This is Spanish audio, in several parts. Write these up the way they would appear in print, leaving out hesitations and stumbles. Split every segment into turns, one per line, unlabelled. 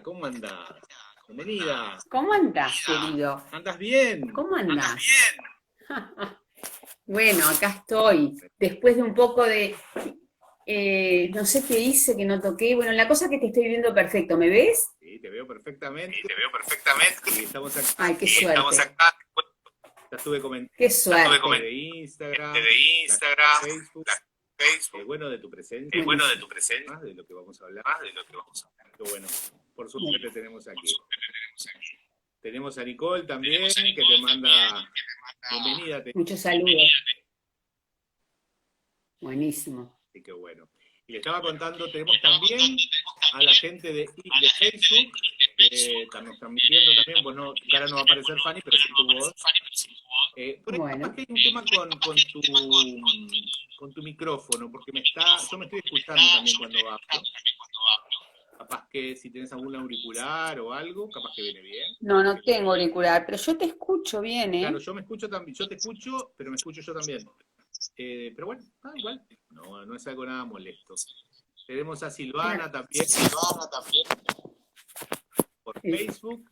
¿cómo andás? Bienvenida.
¿Cómo andás, querido?
¿Andás bien?
¿Cómo andás? Bueno, acá estoy. Después de un poco de, no sé qué hice, que no toqué. Bueno, la cosa es que te estoy viendo perfecto. ¿Me ves?
Sí, te veo perfectamente. Y estamos acá.
Ay, qué suerte.
Ya estuve comentando
Qué suerte.
de Instagram, Facebook. Bueno, de tu presencia,
Buenísimo.
más de lo que vamos a hablar. Pero bueno, por suerte te tenemos aquí. Tenemos a Nicole también, que te manda bienvenida.
Muchos saludos. Buenísimo.
Así que bueno. Y le estaba contando, tenemos también a la gente de Facebook, que nos están viendo también, pues no, tu cara no va a aparecer Fanny, pero sí tu voz. Por ahí capaz
Bueno,
que hay un tema con tu micrófono, porque yo me estoy escuchando también cuando hablo. Capaz que si tienes algún auricular o algo, capaz que viene bien.
no tengo auricular, pero yo te escucho bien,
Claro,
¿eh?
yo me escucho también, yo te escucho, pero me escucho yo también. Pero bueno, igual, no es algo nada molesto. Tenemos a Silvana también por Facebook.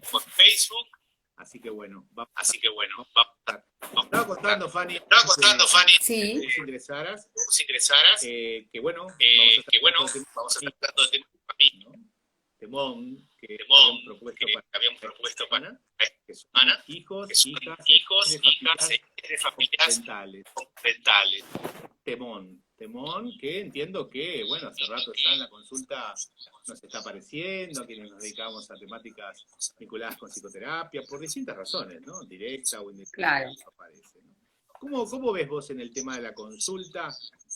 Así que bueno, vamos a estar. Estaba contando, Fanny,
Sí,
vos ingresaras, que bueno, vamos a estar tratando de tener, ¿no? Temón, que habíamos propuesto para esta semana, que son hijos, hijas de familias dentales. Temón, que entiendo que, bueno, hace rato está en la consulta, nos está apareciendo, a quienes nos dedicamos a temáticas vinculadas con psicoterapia, por distintas razones, ¿no? Directa o indirecta,
claro.
aparece, ¿no? ¿Cómo ves vos en el tema de la consulta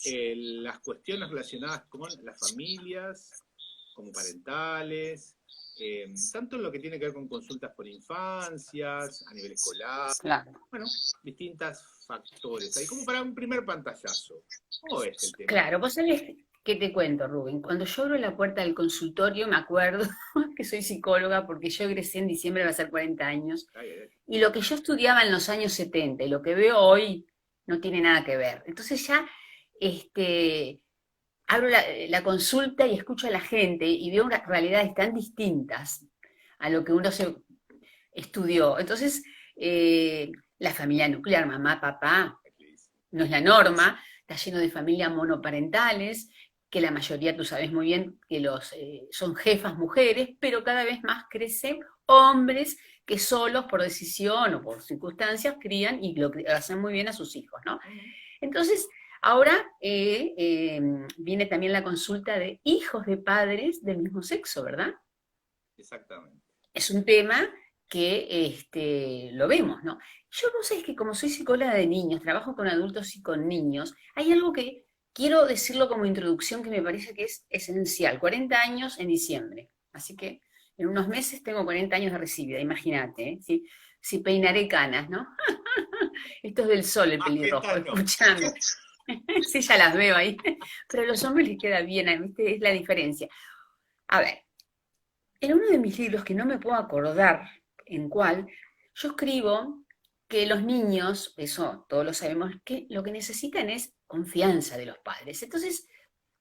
las cuestiones relacionadas con las familias, como parentales, tanto en lo que tiene que ver con consultas por infancias, a nivel escolar,
Claro.
bueno, distintos factores. Ahí como para un primer pantallazo. ¿Cómo ves el tema?
Claro, vos sabés qué te cuento, Rubén. Cuando yo abro la puerta del consultorio, me acuerdo que soy psicóloga porque yo egresé en diciembre, va a ser 40 años,
Ay, ay, ay.
y lo que yo estudiaba en los años 70 y lo que veo hoy no tiene nada que ver. Entonces ya abro la consulta y escucho a la gente y veo unas realidades tan distintas a lo que uno se estudió. Entonces, la familia nuclear, mamá, papá, no es la norma, está lleno de familias monoparentales, que la mayoría, tú sabes muy bien, que son jefas mujeres, pero cada vez más crecen hombres que solos por decisión o por circunstancias crían y lo hacen muy bien a sus hijos, ¿no? Entonces, ahora viene también la consulta de hijos de padres del mismo sexo, ¿verdad?
Exactamente.
Es un tema que lo vemos, ¿no? Yo no sé, es que como soy psicóloga de niños, trabajo con adultos y con niños, hay algo que quiero decirlo como introducción que me parece que es esencial. 40 años en diciembre, así que en unos meses tengo 40 años de recibida, imagínate, ¿eh? Si peinaré canas, ¿no? Esto es del sol el pelirrojo, escuchame. Sí, ya las veo ahí, pero a los hombres les queda bien, ¿viste? Es la diferencia. A ver, en uno de mis libros, que no me puedo acordar en cuál, yo escribo que los niños, eso todos lo sabemos, que lo que necesitan es confianza de los padres. Entonces,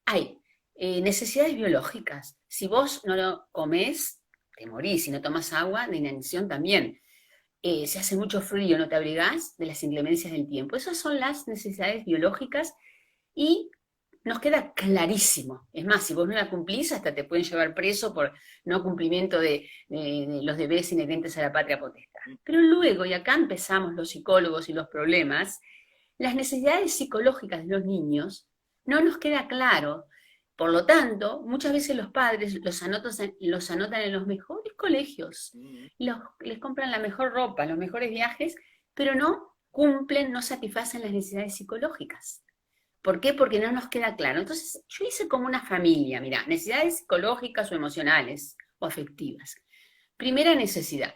hay necesidades biológicas. Si vos no lo comés, te morís. Si no tomas agua, la inanición también. Si hace mucho frío, no te abrigás de las inclemencias del tiempo. Esas son las necesidades biológicas y nos queda clarísimo. Es más, si vos no la cumplís, hasta te pueden llevar preso por no cumplimiento de los deberes inherentes a la patria potestad. Pero luego, y acá empezamos los psicólogos y los problemas, las necesidades psicológicas de los niños no nos queda claro. Por lo tanto, muchas veces los padres los anotan en los mejores colegios, les compran la mejor ropa, los mejores viajes, pero no cumplen, no satisfacen las necesidades psicológicas. ¿Por qué? Porque no nos queda claro. Entonces, yo hice como una familia, mira, necesidades psicológicas o emocionales o afectivas. Primera necesidad.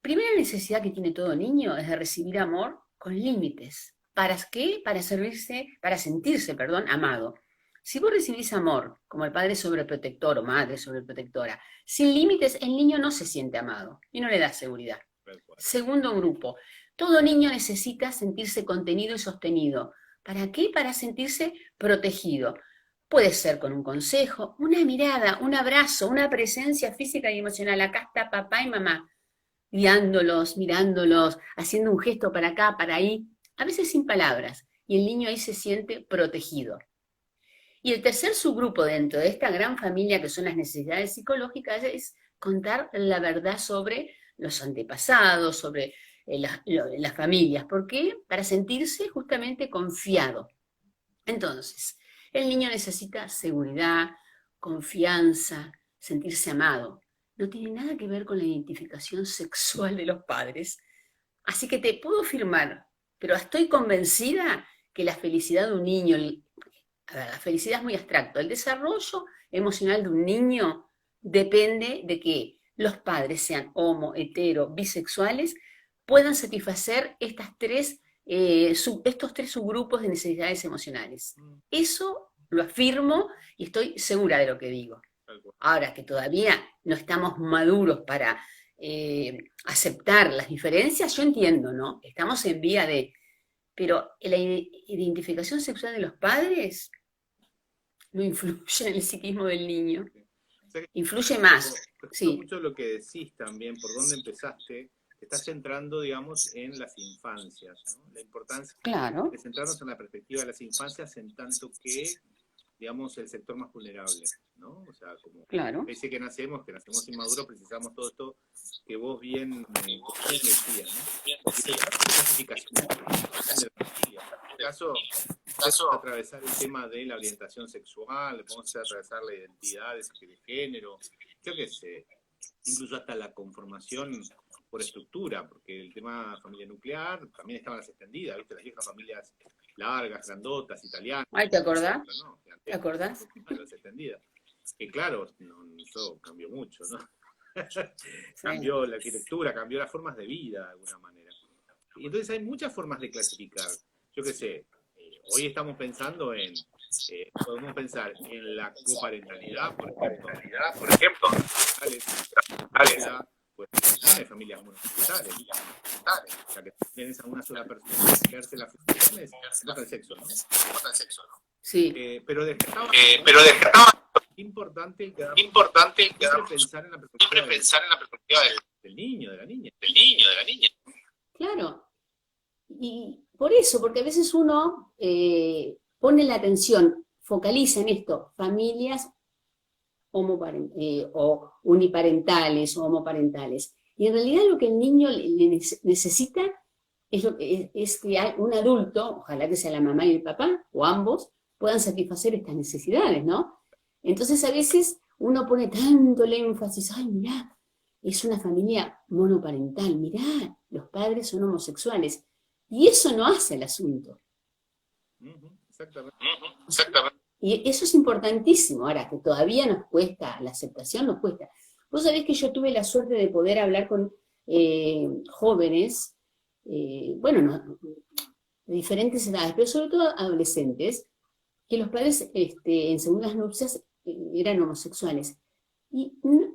Primera necesidad que tiene todo niño es de recibir amor con límites. ¿Para qué? Para sentirse, perdón, amado. Si vos recibís amor, como el padre sobreprotector o madre sobreprotectora, sin límites, el niño no se siente amado y no le da seguridad. Segundo grupo, todo niño necesita sentirse contenido y sostenido. ¿Para qué? Para sentirse protegido. Puede ser con un consejo, una mirada, un abrazo, una presencia física y emocional. Acá está papá y mamá, guiándolos, mirándolos, haciendo un gesto para acá, para ahí, a veces sin palabras. Y el niño ahí se siente protegido. Y el tercer subgrupo dentro de esta gran familia que son las necesidades psicológicas es contar la verdad sobre los antepasados, sobre las familias. ¿Por qué? Para sentirse justamente confiado. Entonces, el niño necesita seguridad, confianza, sentirse amado. No tiene nada que ver con la identificación sexual de los padres. Así que te puedo afirmar, pero estoy convencida que la felicidad de un niño, la felicidad es muy abstracto, el desarrollo emocional de un niño depende de que los padres sean homo, hetero, bisexuales, puedan satisfacer estos tres subgrupos de necesidades emocionales. Eso lo afirmo y estoy segura de lo que digo. Ahora que todavía no estamos maduros para aceptar las diferencias, yo entiendo, ¿no? Estamos en vía de... Pero la identificación sexual de los padres no influye en el psiquismo del niño. Influye más.
Sí. Mucho lo que decís también, por dónde empezaste, te estás centrando, digamos, en las infancias, ¿no? La importancia de centrarnos en la perspectiva de las infancias en tanto que, digamos, el sector más vulnerable, ¿no? O sea, como pese que nacemos inmaduros, precisamos todo esto que vos bien decías, ¿no? Clasificación de la familia. En este caso, atravesar el tema de la orientación sexual, podemos atravesar la identidad de género, yo qué sé, incluso hasta la conformación por estructura, porque el tema familia nuclear también estaban las extendidas, ¿viste? Las viejas familias largas, grandotas, italianas.
Ay, ¿te acordás? ¿No? ¿Te acordás?
Las extendidas. Que claro, eso cambió mucho, ¿no? Cambió la arquitectura, cambió las formas de vida de alguna manera. Y entonces hay muchas formas de clasificar. Yo qué sé, hoy estamos pensando en, podemos pensar en la coparentalidad, por ejemplo. Pues hay familias monoparentales, o sea que tienes a una sola persona que ejerce las funciones, no el sexo, ¿no?
Sí.
Pero descartaba importante pensar en la perspectiva del niño, de la niña.
Claro. Y por eso, porque a veces uno pone la atención, focaliza en esto, familias o uniparentales o homoparentales. Y en realidad lo que el niño necesita es que un adulto, ojalá que sea la mamá y el papá, o ambos, puedan satisfacer estas necesidades, ¿no? Entonces a veces uno pone tanto el énfasis, ay, mirá, es una familia monoparental, mirá, los padres son homosexuales. Y eso no hace el asunto.
Exactamente.
Y eso es importantísimo. Ahora, que todavía nos cuesta, la aceptación nos cuesta. Vos sabés que yo tuve la suerte de poder hablar con jóvenes, de diferentes edades, pero sobre todo adolescentes, que los padres en segundas nupcias eran homosexuales.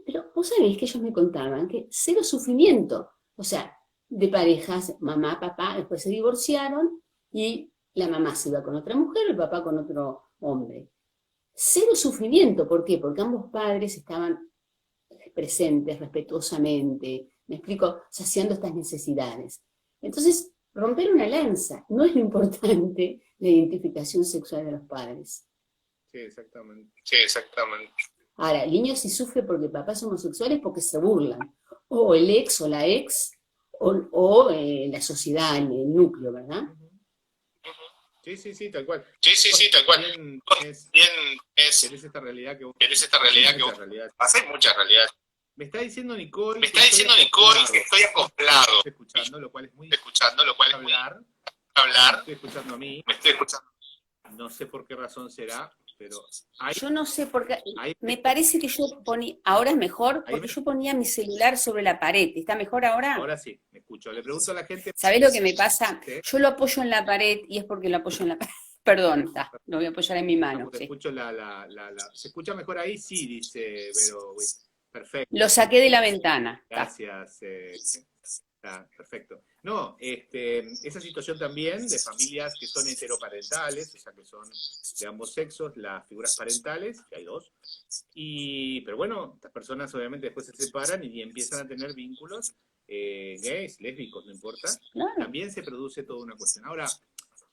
Pero vos sabés que ellos me contaban que cero sufrimiento, o sea, de parejas, mamá, papá, después se divorciaron y la mamá se iba con otra mujer, el papá con otro hombre. Cero sufrimiento, ¿por qué? Porque ambos padres estaban presentes respetuosamente, me explico, saciando estas necesidades. Entonces, romper una lanza no es lo importante, la identificación sexual de los padres.
Sí, exactamente.
Ahora, el niño si sufre porque papás son homosexuales porque se burlan, o el ex o la ex, o la sociedad, el núcleo, ¿verdad?
Sí, tal cual.
Tenés
esta realidad que vos...
Hay muchas realidades.
Me está diciendo Nicole
que estoy acoplado.
Estoy escuchando, lo cual es muy...
Hablar.
Me estoy escuchando a mí. No sé por qué razón será, pero...
Yo no sé por qué... Me parece que yo ponía... Ahora es mejor, porque yo ponía mi celular sobre la pared. ¿Está mejor ahora?
Ahora sí, me escucho. Le pregunto a la gente...
¿Sabés lo que me pasa? Yo lo apoyo en la pared y es porque lo apoyo en la pared. Perdón, lo voy a apoyar en mi mano.
Sí. Escucho ¿Se escucha mejor ahí? Sí, dice Vero. Perfecto.
Lo saqué de la ventana.
Gracias. Ah, perfecto. No, esa situación también de familias que son heteroparentales, o sea, que son de ambos sexos, las figuras parentales, que hay dos, pero bueno, estas personas obviamente después se separan y empiezan a tener vínculos gays, lésbicos, no importa,
Claro.
también se produce toda una cuestión. Ahora,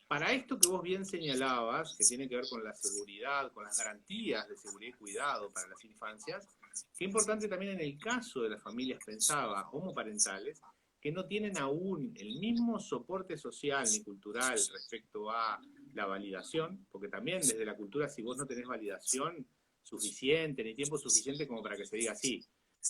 para esto que vos bien señalabas, que tiene que ver con la seguridad, con las garantías de seguridad y cuidado para las infancias, qué importante también en el caso de las familias, pensaba, homoparentales, que no tienen aún el mismo soporte social ni cultural respecto a la validación, porque también desde la cultura, si vos no tenés validación suficiente, ni tiempo suficiente como para que se diga así,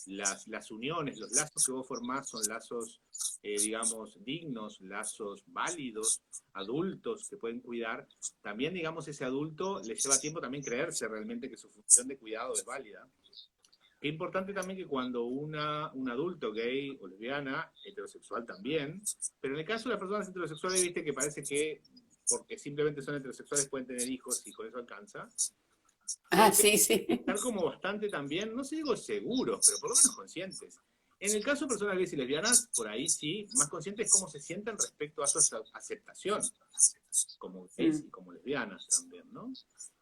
las uniones, los lazos que vos formás son lazos, digamos, dignos, lazos válidos, adultos que pueden cuidar, también, digamos, ese adulto le lleva tiempo también creerse realmente que su función de cuidado es válida. Qué importante también que cuando un adulto gay o lesbiana, heterosexual también, pero en el caso de las personas heterosexuales, viste que parece que porque simplemente son heterosexuales pueden tener hijos y con eso alcanza.
Ah, sí, sí.
Estar como bastante también, no sé digo seguros, pero por lo menos conscientes. En el caso de personas gays y lesbianas, por ahí sí, más conscientes cómo se sienten respecto a su aceptación, como gays y como lesbianas también, ¿no?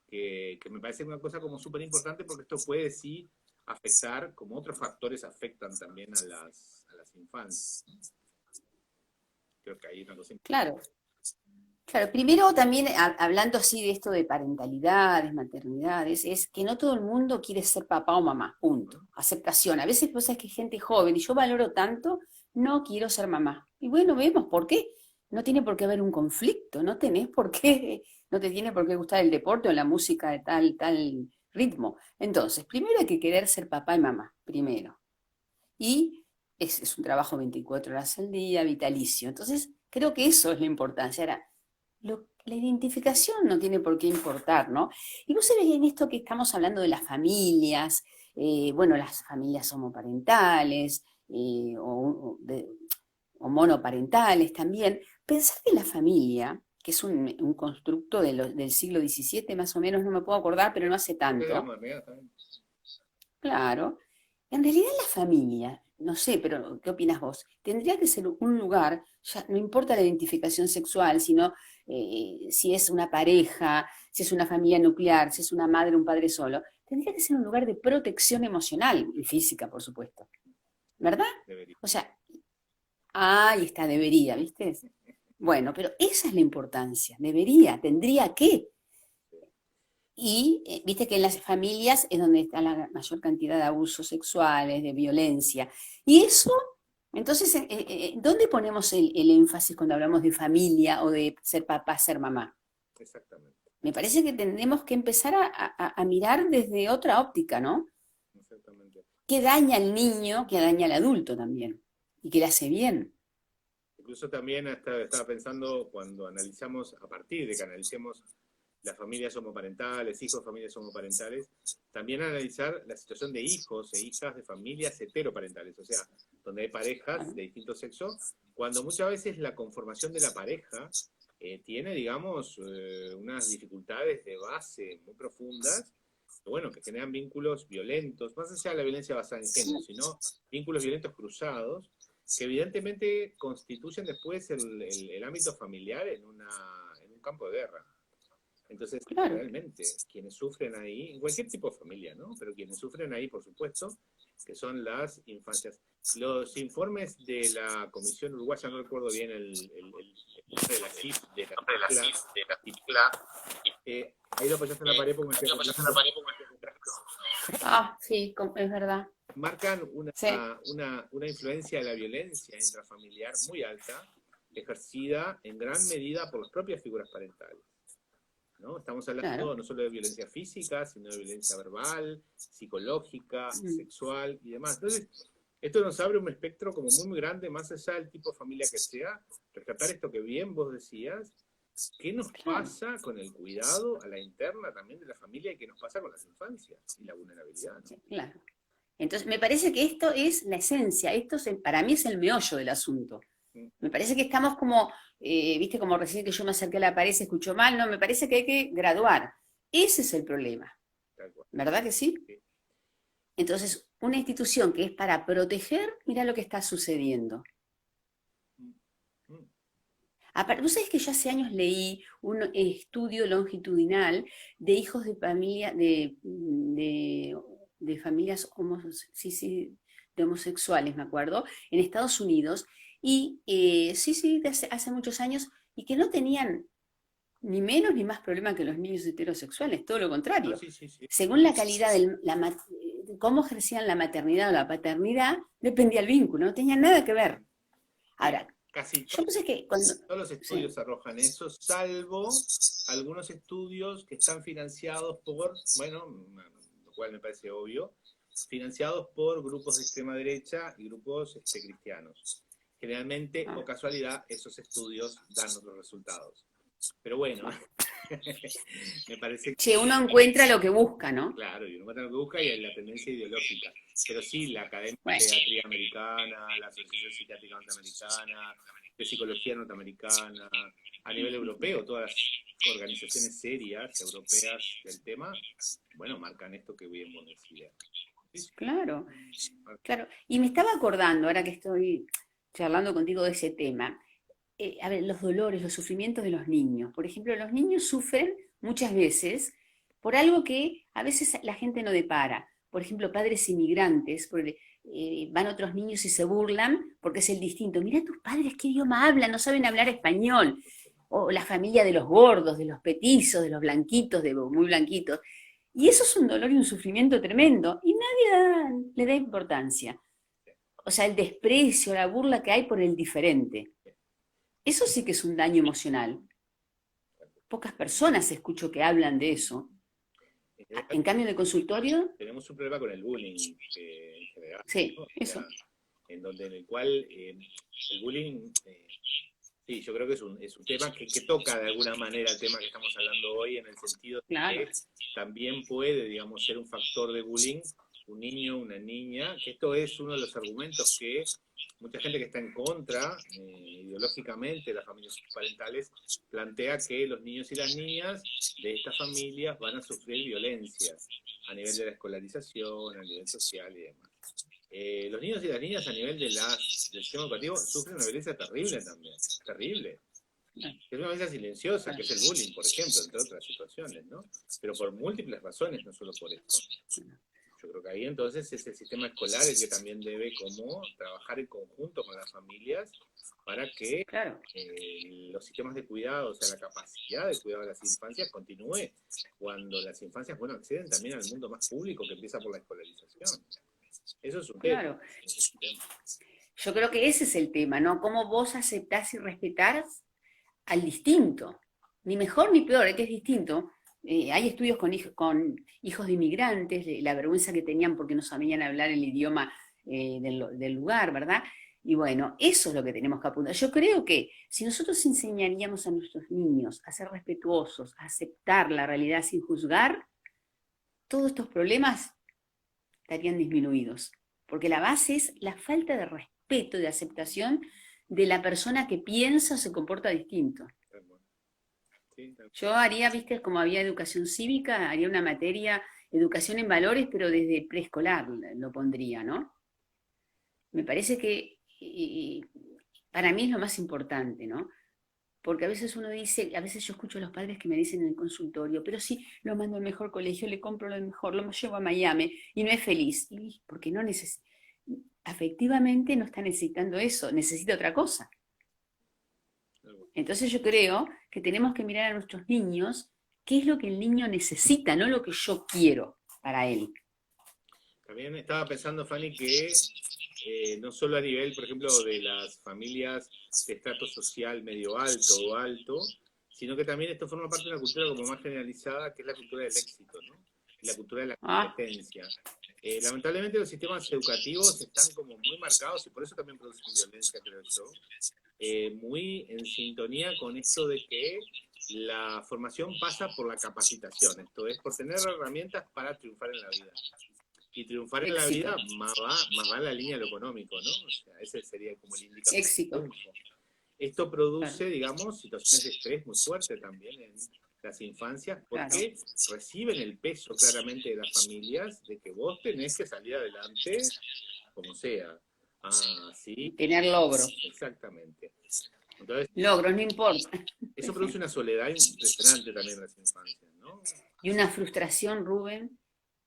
Que me parece una cosa como súper importante porque esto puede sí afectar, como otros factores afectan también a las infancias. Creo que hay una cosa importante.
Claro. Claro, primero también hablando así de esto de parentalidades, maternidades, es que no todo el mundo quiere ser papá o mamá, punto. Aceptación. A veces pasa que hay gente joven y yo valoro tanto, no quiero ser mamá. Y bueno, vemos por qué. No tiene por qué haber un conflicto, no tenés por qué, no te tiene por qué gustar el deporte o la música de tal ritmo. Entonces, primero hay que querer ser papá y mamá, primero. Y es un trabajo 24 horas al día, vitalicio. Entonces, creo que eso es la importancia. Ahora, la identificación no tiene por qué importar, ¿no? Y vos sabés en esto que estamos hablando de las familias, bueno, las familias homoparentales o monoparentales también, pensar que la familia, que es un constructo del siglo XVII más o menos, no me puedo acordar, pero no hace tanto, claro, en realidad la familia, no sé, pero ¿qué opinas vos? Tendría que ser un lugar, ya no importa la identificación sexual, sino si es una pareja, si es una familia nuclear, si es una madre o un padre solo, tendría que ser un lugar de protección emocional y física, por supuesto. ¿Verdad?
Debería.
O sea, ahí está, debería, ¿viste? Bueno, pero esa es la importancia, debería, tendría que. Y viste que en las familias es donde está la mayor cantidad de abusos sexuales, de violencia. Y eso, entonces, ¿dónde ponemos el énfasis cuando hablamos de familia o de ser papá, ser mamá?
Exactamente.
Me parece que tendremos que empezar a mirar desde otra óptica, ¿no?
Exactamente.
¿Qué daña al niño, qué daña al adulto también? Y que le hace bien.
Incluso también estaba pensando cuando analizamos, a partir de que analicemos las familias homoparentales, hijos de familias homoparentales, también analizar la situación de hijos e hijas de familias heteroparentales, o sea, donde hay parejas de distinto sexo, cuando muchas veces la conformación de la pareja tiene, digamos, unas dificultades de base muy profundas, bueno, que generan vínculos violentos, más allá de la violencia basada en género, sino vínculos violentos cruzados, que evidentemente constituyen después el ámbito familiar en un campo de guerra. Entonces,
Claro.
realmente, quienes sufren ahí, en cualquier tipo de familia, ¿no? Pero quienes sufren ahí, por supuesto, que son las infancias. Los informes de la Comisión Uruguaya, no recuerdo bien el nombre de la CIF, ahí lo apoyaste en la pared porque me estoy
Ah, sí, es verdad.
marcan
Sí.
una influencia de la violencia intrafamiliar muy alta, ejercida en gran medida por las propias figuras parentales, ¿no? Estamos hablando no solo de violencia física, sino de violencia verbal, psicológica, sexual y demás. Entonces, esto nos abre un espectro como muy, muy grande, más allá del tipo de familia que sea, rescatar esto que bien vos decías, qué nos pasa con el cuidado a la interna también de la familia y qué nos pasa con las infancias y la vulnerabilidad, ¿no?
Sí, claro. Entonces, me parece que esto es la esencia, para mí es el meollo del asunto. Me parece que estamos como, viste, como recién que yo me acerqué a la pared, se escuchó mal, no, me parece que hay que graduar. Ese es el problema. ¿Verdad que sí?
Sí.
Entonces, una institución que es para proteger, mira lo que está sucediendo. Vos sabés que yo hace años leí un estudio longitudinal de hijos de familia, de familias de homosexuales, me acuerdo, en Estados Unidos, y de hace muchos años, y que no tenían ni menos ni más problema que los niños heterosexuales, todo lo contrario.
No, sí.
Según la calidad cómo ejercían la maternidad o la paternidad, dependía el vínculo, no tenía nada que ver. Ahora, yo pensé que
todos los estudios arrojan eso, salvo algunos estudios que están financiados por, bueno, lo cual me parece obvio, financiados por grupos de extrema derecha y grupos cristianos. Generalmente, o casualidad, esos estudios dan otros resultados. Pero bueno, me parece que...
uno encuentra lo que busca, ¿no?
Claro, y uno encuentra lo que busca y hay la tendencia ideológica. Pero sí, la Academia de Psiquiatría Americana, la Asociación Psiquiátrica Norteamericana, de Psicología Norteamericana, a nivel europeo, todas las organizaciones serias europeas del tema, bueno, marcan esto que bien vos decías.
Claro. Y me estaba acordando, ahora que estoy charlando contigo de ese tema, a ver, los dolores, los sufrimientos de los niños. Por ejemplo, los niños sufren muchas veces por algo que a veces la gente no depara. Por ejemplo, padres inmigrantes, van otros niños y se burlan porque es el distinto. Mira tus padres qué idioma hablan, no saben hablar español. O la familia de los gordos, de los petizos, de los blanquitos, de muy blanquitos. Y eso es un dolor y un sufrimiento tremendo. Y nadie le da importancia. O sea, el desprecio, la burla que hay por el diferente. Eso sí que es un daño emocional. Pocas personas escucho que hablan de eso. En cambio, en el consultorio...
Tenemos un problema con el bullying en general.
Sí,
¿no?
eso.
En el cual el bullying, sí, yo creo que es un tema que toca de alguna manera el tema que estamos hablando hoy, en el sentido de que también puede, digamos, ser un factor de bullying un niño, una niña, que esto es uno de los argumentos que mucha gente que está en contra, ideológicamente, de las familias parentales, plantea que los niños y las niñas de estas familias van a sufrir violencia a nivel de la escolarización, a nivel social y demás. Los niños y las niñas a nivel del sistema educativo sufren una violencia terrible también, terrible. Es una violencia silenciosa, que es el bullying, por ejemplo, entre otras situaciones, ¿no? Pero por múltiples razones, no solo por esto. Yo creo que ahí entonces es el sistema escolar el que también debe como trabajar en conjunto con las familias para que los sistemas de cuidado, o sea, la capacidad de cuidado de las infancias continúe cuando las infancias, bueno, acceden también al mundo más público que empieza por la escolarización. Eso es un tema.
Yo creo que ese es el tema, ¿no? Cómo vos aceptás y respetás al distinto. Ni mejor ni peor, que es distinto. Hay estudios con hijos de inmigrantes, la vergüenza que tenían porque no sabían hablar el idioma del lugar, ¿verdad? Y bueno, eso es lo que tenemos que apuntar. Yo creo que si nosotros enseñaríamos a nuestros niños a ser respetuosos, a aceptar la realidad sin juzgar, todos estos problemas estarían disminuidos. Porque la base es la falta de respeto, de aceptación de la persona que piensa o se comporta distinto. Yo haría, viste, como había educación cívica, haría una materia, educación en valores, pero desde preescolar lo pondría, ¿no? Me parece que para mí es lo más importante, ¿no? Porque a veces uno dice, a veces yo escucho a los padres que me dicen en el consultorio, pero sí, lo mando al mejor colegio, le compro lo mejor, lo llevo a Miami y no es feliz. Y porque no afectivamente no está necesitando eso, necesita otra cosa. Entonces yo creo que tenemos que mirar a nuestros niños qué es lo que el niño necesita, no lo que yo quiero para él.
También estaba pensando, Fanny, que no solo a nivel, por ejemplo, de las familias de estrato social medio alto o alto, sino que también esto forma parte de una cultura como más generalizada, que es la cultura del éxito, ¿no? Y la cultura de la competencia. Lamentablemente los sistemas educativos están como muy marcados y por eso también producen violencia, creo yo, muy en sintonía con esto de que la formación pasa por la capacitación, esto es, por tener herramientas para triunfar en la vida. Y triunfar en la vida más va en la línea de lo económico, ¿no? O sea, ese sería como el indicador.
Éxito.
Esto produce, digamos, situaciones de estrés muy fuertes también en las infancias, porque reciben el peso claramente de las familias de que vos tenés que salir adelante como sea. Sí.
Tener logro.
Exactamente. Entonces,
logros, no importa.
eso produce una soledad impresionante también en las infancias, ¿no?
Y una frustración, Rubén,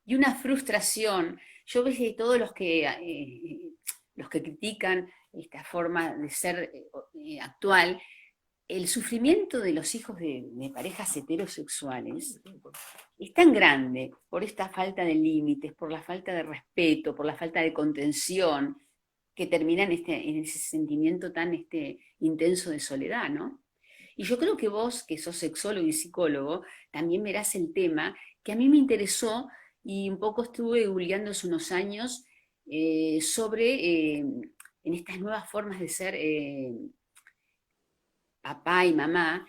y una frustración. Yo veo que todos los que critican esta forma de ser actual, el sufrimiento de los hijos de parejas heterosexuales es tan grande por esta falta de límites, por la falta de respeto, por la falta de contención, que termina en ese sentimiento tan intenso de soledad, ¿no? Y yo creo que vos, que sos sexólogo y psicólogo, también verás el tema que a mí me interesó y un poco estuve googleando hace unos años sobre en estas nuevas formas de ser papá y mamá.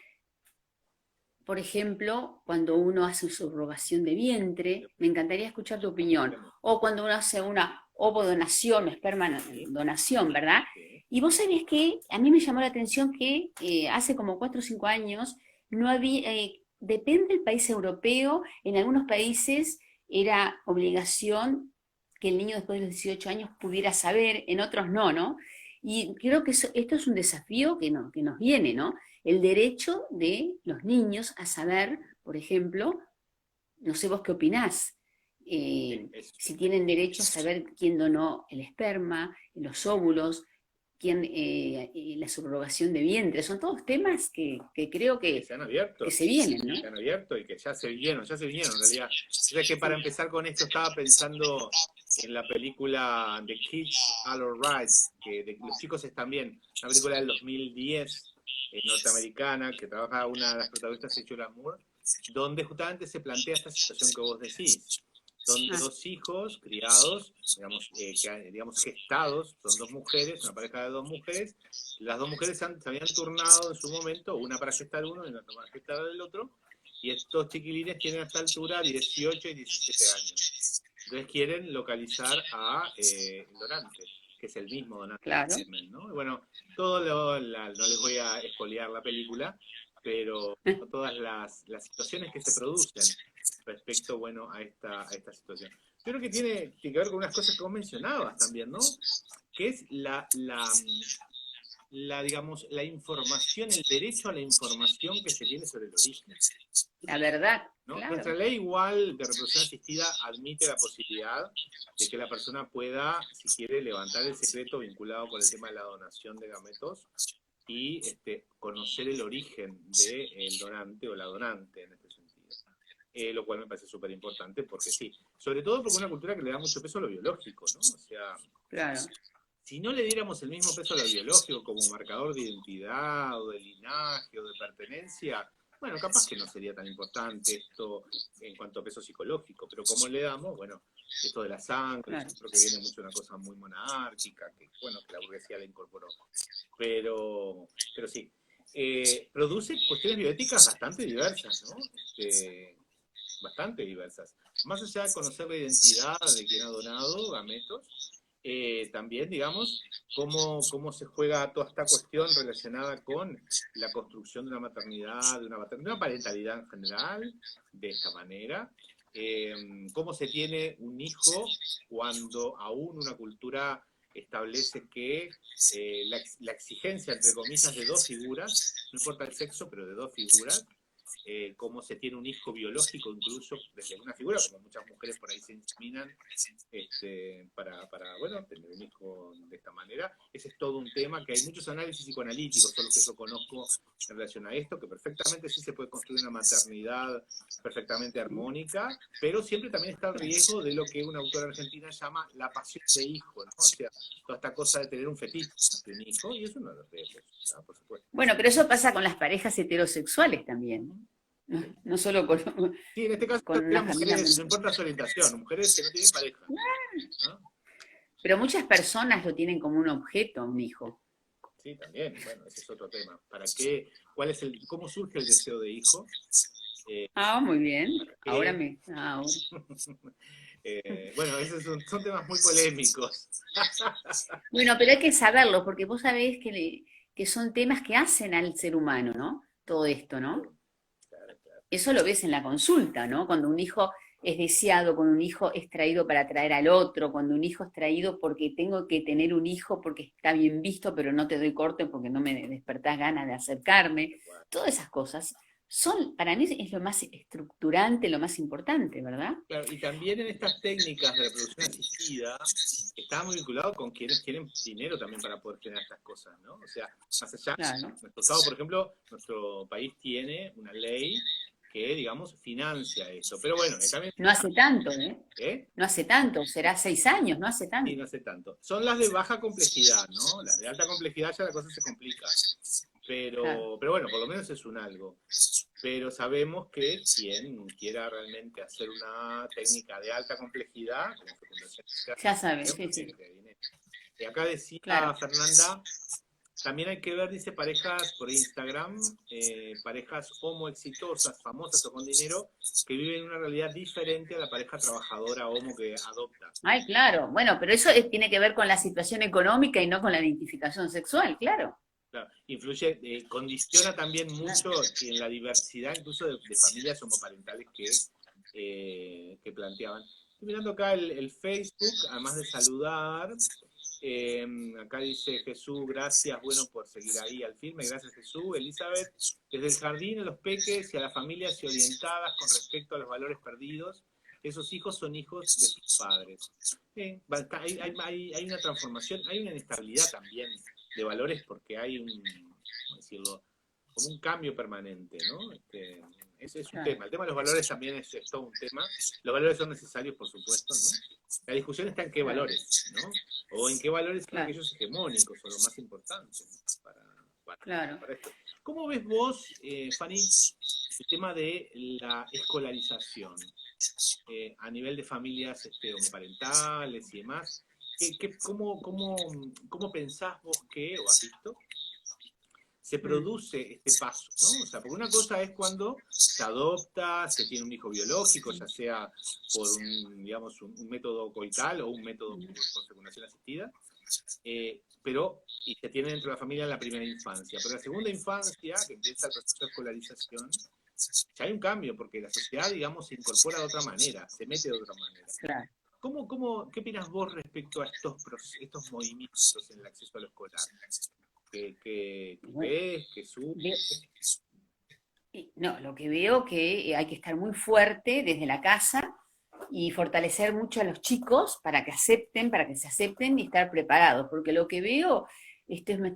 Por ejemplo, cuando uno hace subrogación de vientre, me encantaría escuchar tu opinión, o cuando uno hace una ovodonación o esperma donación, ¿verdad? Y vos sabés que a mí me llamó la atención que hace como 4 o 5 años no había, depende del país europeo, en algunos países era obligación que el niño después de los 18 años pudiera saber, en otros no, ¿no? Y creo que esto es un desafío que nos viene, ¿no? El derecho de los niños a saber, por ejemplo, no sé vos qué opinás, si tienen derecho a saber quién donó el esperma, los óvulos, la subrogación de vientre, son todos temas que creo que
se han abierto,
que se vienen, ¿no?
Se han abierto y que ya se vinieron en realidad. O sea que para empezar con esto estaba pensando en la película The Kids Are Alright, que Los chicos están bien, una película del 2010 norteamericana, que trabaja una de las protagonistas, Julianne Moore, donde justamente se plantea esta situación que vos decís, donde dos hijos criados, digamos gestados, son dos mujeres, una pareja de dos mujeres, las dos mujeres se habían turnado en su momento, una para gestar uno y otra para gestar el otro, y estos chiquilines tienen a esta altura 18 y 17 años. Entonces quieren localizar a el donante, que es el mismo donante.
Claro.
¿No? Y bueno, no les voy a espolear la película, pero todas las situaciones que se producen respecto, bueno, a esta situación. Yo creo que tiene que ver con unas cosas que vos mencionabas también, ¿no? Que es digamos, la información, el derecho a la información que se tiene sobre el origen.
La verdad,
¿no?
Claro.
Nuestra ley igual de reproducción asistida admite la posibilidad de que la persona pueda, si quiere, levantar el secreto vinculado con el tema de la donación de gametos y conocer el origen del donante o la donante en este sentido. Lo cual me parece súper importante porque sí, sobre todo porque es una cultura que le da mucho peso a lo biológico, ¿no? O sea,
claro.
Si no le diéramos el mismo peso a lo biológico como marcador de identidad o de linaje o de pertenencia, bueno, capaz que no sería tan importante esto en cuanto a peso psicológico, pero como le damos, bueno, esto de la sangre,
Claro.
creo que viene mucho de una cosa muy monárquica, que bueno, que la burguesía la incorporó. Pero sí, produce cuestiones bioéticas bastante diversas, ¿no? Bastante diversas. Más allá de conocer la identidad de quien ha donado gametos, también, digamos, cómo se juega toda esta cuestión relacionada con la construcción de una maternidad, de una parentalidad en general, de esta manera. Cómo se tiene un hijo cuando aún una cultura establece que la exigencia, entre comillas, de dos figuras, no importa el sexo, pero de dos figuras, cómo se tiene un hijo biológico incluso desde una figura, como muchas mujeres por ahí se inseminan para bueno, tener un hijo de esta manera. Ese es todo un tema que hay muchos análisis psicoanalíticos, son los que yo conozco en relación a esto, que perfectamente sí se puede construir una maternidad perfectamente armónica, pero siempre también está el riesgo de lo que una autora argentina llama la pasión de hijo, ¿no? O sea, toda esta cosa de tener un fetiche de un hijo, y eso no lo riesgos, ¿no? Por supuesto.
Bueno, pero eso pasa con las parejas heterosexuales también, ¿no? No solo con...
Sí, en este caso
con
las mujeres, no importa su orientación, mujeres que no tienen pareja. ¿No?
Pero muchas personas lo tienen como un objeto, un hijo.
Sí, también, bueno, ese es otro tema. ¿Para qué? ¿Cómo surge el deseo de hijo?
Muy bien. Ahora
bueno, esos son temas muy polémicos.
Bueno, pero hay que saberlo, porque vos sabés que son temas que hacen al ser humano, ¿no? Todo esto, ¿no?
Claro.
Eso lo ves en la consulta, ¿no? Cuando un hijo es deseado, cuando un hijo es traído para atraer al otro, cuando un hijo es traído porque tengo que tener un hijo porque está bien visto, pero no te doy corte porque no me despertás ganas de acercarme. Todas esas cosas son, para mí es lo más estructurante, lo más importante, ¿verdad?
Claro, y también en estas técnicas de reproducción asistida, está muy vinculado con quienes tienen dinero también para poder generar estas cosas, ¿no? O sea, más allá,
Claro.
nuestro Estado, por ejemplo, nuestro país tiene una ley que, digamos, financia eso. Pero bueno, también...
No hace tanto, ¿eh?
¿Eh?
No hace tanto, será 6 años, no hace tanto.
Sí, no hace tanto. Son las de baja complejidad, ¿no? Las de alta complejidad ya la cosa se complica. Pero,
Claro.
pero bueno, por lo menos es un algo. Pero sabemos que quien quiera realmente hacer una técnica de alta complejidad, como fecundación
Ya sabes, sí, sí.
y acá decía
Claro.
Fernanda, también hay que ver, dice, parejas por Instagram, parejas homo exitosas, famosas o con dinero, que viven una realidad diferente a la pareja trabajadora homo que adopta.
Ay, claro. Bueno, pero eso tiene que ver con la situación económica y no con la identificación sexual, claro.
Claro, influye, condiciona también mucho en la diversidad incluso de familias homoparentales que planteaban. Estoy mirando acá el Facebook, además de saludar, acá dice Jesús, gracias, bueno, por seguir ahí al firme, gracias Jesús. Elizabeth, desde el jardín a los peques y a las familias y orientadas con respecto a los valores perdidos, esos hijos son hijos de sus padres. Hay una transformación, hay una inestabilidad también de valores porque hay ¿cómo decirlo? Como un cambio permanente, ¿no? Ese es un tema. El tema de los valores también es todo un tema. Los valores son necesarios, por supuesto, ¿no? La discusión está en qué valores, ¿no? O en qué valores son aquellos hegemónicos o lo más importante para esto. ¿Cómo ves vos, Fanny, el tema de la escolarización a nivel de familias homoparentales y demás? ¿Cómo pensás vos que, o has visto, se produce este paso, ¿no? O sea, porque una cosa es cuando se adopta, se tiene un hijo biológico, ya sea por un método coital o un método por fecundación asistida, y se tiene dentro de la familia en la primera infancia. Pero la segunda infancia, que empieza el proceso de escolarización, ya hay un cambio, porque la sociedad, digamos, se incorpora de otra manera, se mete de otra manera.
Claro.
¿Qué opinas vos respecto a estos movimientos en el acceso a lo escolar? ¿Qué ves? ¿Qué sube?
No, lo que veo que hay que estar muy fuerte desde la casa y fortalecer mucho a los chicos para que se acepten y estar preparados, porque lo que veo, me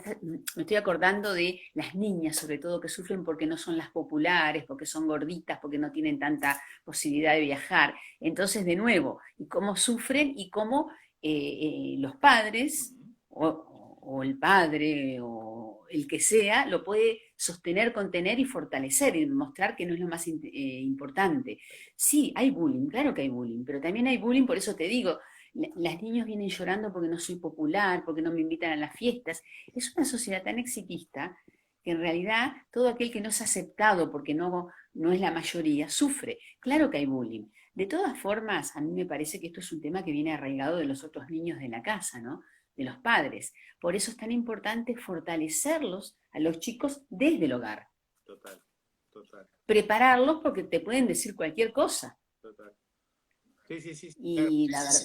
estoy acordando de las niñas, sobre todo, que sufren porque no son las populares, porque son gorditas, porque no tienen tanta posibilidad de viajar. Entonces, de nuevo, y cómo sufren y cómo los padres, o el padre, o el que sea, lo puede sostener, contener y fortalecer y mostrar que no es lo más importante. Sí, hay bullying, claro que hay bullying, pero también hay bullying, por eso te digo, las niñas vienen llorando porque no soy popular, porque no me invitan a las fiestas. Es una sociedad tan exitista que en realidad todo aquel que no es aceptado porque no es la mayoría, sufre. Claro que hay bullying. De todas formas, a mí me parece que esto es un tema que viene arraigado de los otros niños de la casa, ¿no? De los padres. Por eso es tan importante fortalecerlos a los chicos desde el hogar.
Total.
Prepararlos porque te pueden decir cualquier cosa.
Total. Sí.
Y la verdad.